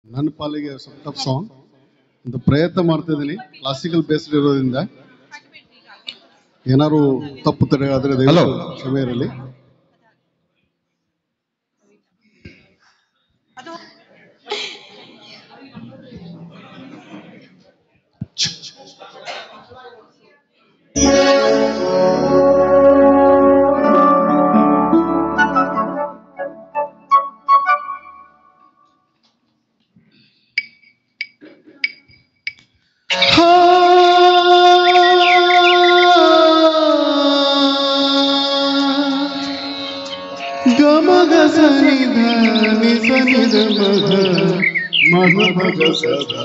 ನನ್ನ ಪಾಲಿಗೆ ಸ್ವಲ್ಪ ಟಫ್ ಸಾಂಗ್ ಒಂದು ಪ್ರಯತ್ನ ಮಾಡ್ತಾ ಇದ್ದೀನಿ. ಕ್ಲಾಸಿಕಲ್ ಬೇಸ್ಡ್ ಇರೋದ್ರಿಂದ ಏನಾದ್ರು ತಪ್ಪು ತಡೆ ಆದರೆ ದಯವಿಟ್ಟು ಕ್ಷಮೆ ಇರಲಿ. ಮಗ ಸದಾ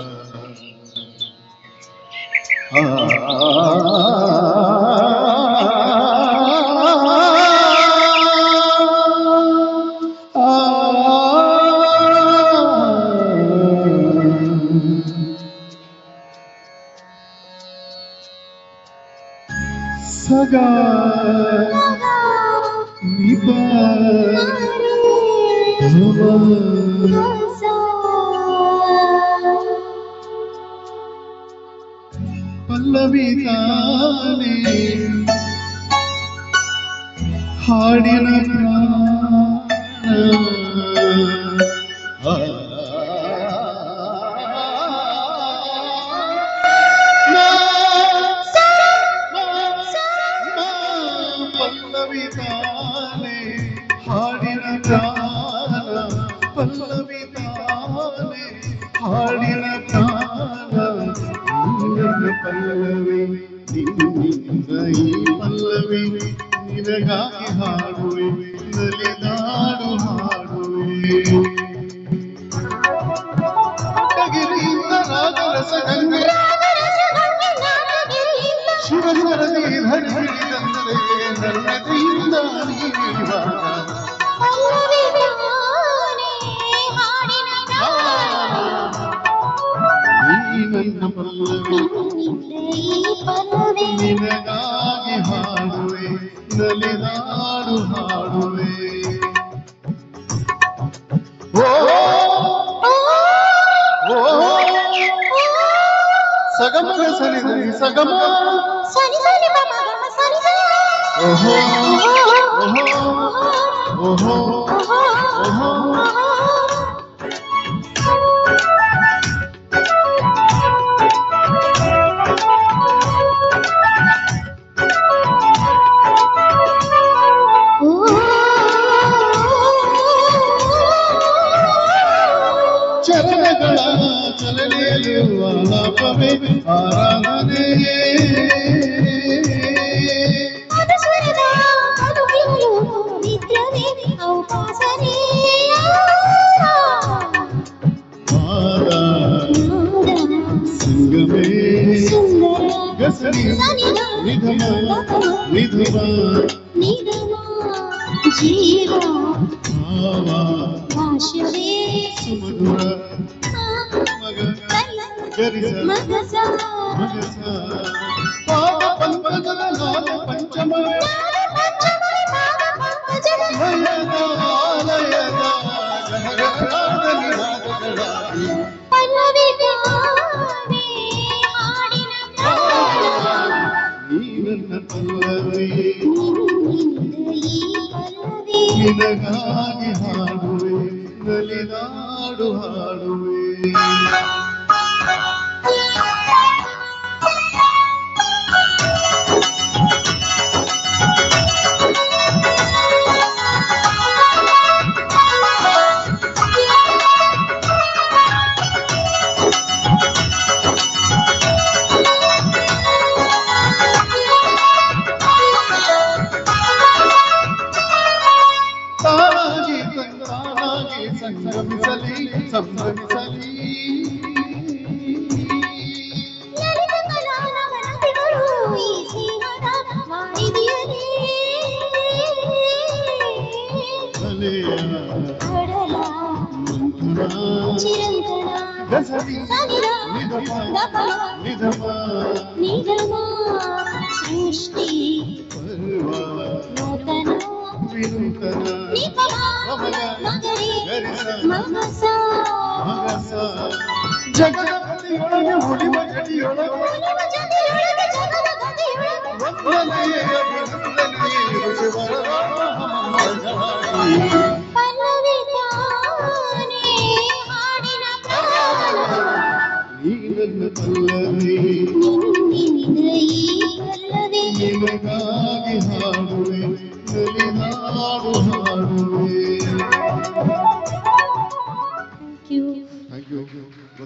ಸಗಾ ಪಲ್ಲವಿ ತಾನೆ ಹಾಡಿನ ಪಲ್ಲವಿ ತಾನೆ ಹಾಡಿನ ಪ್ರಾಣ ಪಲ್ಲವಿ ತಾನೆ ಹಾಡಿನ ಪ್ರಾಣ ಪಲ್ಲವಿ ನಿನ್ನಿಂದ ಈ ಪಲ್ಲವಿ ನಿನಗಾಗಿ ಹಾಡುವೆ ನಲಿದಾಡು ಹಾಡುವೆ ಗಿರಿಯಿಂದ ರಾಜರಸ ಗಂಗೆ ಶಿವರದಿ ಧರಿಸಿದಂದರೆ ನನ್ನದಿಂದ ನನ್ನ ಪಲ್ಲವಿ ನಿನಗಾಗಿ ಹಾಡುವೆ ನಲಿದಾಡು ಹಾಡುವೆ ಸಗಮ ಸರಿ ಸಗಮ ಓಹೋ ಓಹೋ ಓಹೋ ಚರಣಗಳ ಚಲನೆಯಲ್ಲಿರುವ ಲಾಪವೇ ಆರಾಧನೆಯೇ ಸಿಂಗಮೇ ಗಸರಿ ನಿಧಮ ನಿಧಮ ಜೀವ ಸುಮಧುರ ಮಗ ಗರಿಸ ಮಗಸ ಪಾದ ಪಂಕಜದ ನಾದ ಪಂಚಮವೇ ಲಯದ ಆಲಯದ ಜನಗಣನಾದ ನಿನಾದಗಳಾಗಿ ಪಲ್ಲವಿ ಗಾನೆ ಹಾಡಿನ ಪ್ರಾಣ ನೀ ನನ್ನ ಪಲ್ಲವಿ ನಿನಗಾಗಿ ಹಾಡುವೆ ನಲಿದಾಡು ಹಾಡುವೆ ಸಂಭ್ರಮಿಸಲಿ ಸಂಭ್ರಮಿಸಲಿ ಲಲಿತ ಕಲಾನವನತಿಗಳು ಈ ಸ್ನೇಹದ ಮಾಡಿದಿಯಲೇ ಅಲೆಯ ಕಡಲ ಮಂಥನ ಚಿರಂತನ ಗಸರಿ ಸನಿರ ನಿಧಮ ದಪ ನಿಧಮ ನಿಗಮ ಸೃಷ್ಟಿ ಪರ್ವ ನೂತನ ವಿನೂತನ ನಿಪಮ ಮಮಗ ಮಗರಿ ಗರಿಸ ಮಗಸ ಮಗಸ ಜಗದ ಪತಿಯೊಳಗೆ ಉಳಿವ ಜಡಿಯೊಳಗೆ ಉಳಿವ ಜೊತೆಯೊಳಗೆ ಜಗದ ಗತಿಯೊಳಗೆ ವಂದನೆಯೇ ಅಭಿನಂದನೆಯೇ ಋಷಿವರರಾಮ ಮಂಗಳಾಗಿ. ಪಲ್ಲವಿ ತಾನೇ ಹಾಡಿನ ಪ್ರಾಣ ನೀ ನನ್ನ ಪಲ್ಲವಿ ನಿನ್ನಿಂದ ಈ ಪಲ್ಲವಿ ನಿನಗಾಗಿ ಹಾಡುವೆ ನಲಿದಾಡು ಹಾಡುವೆ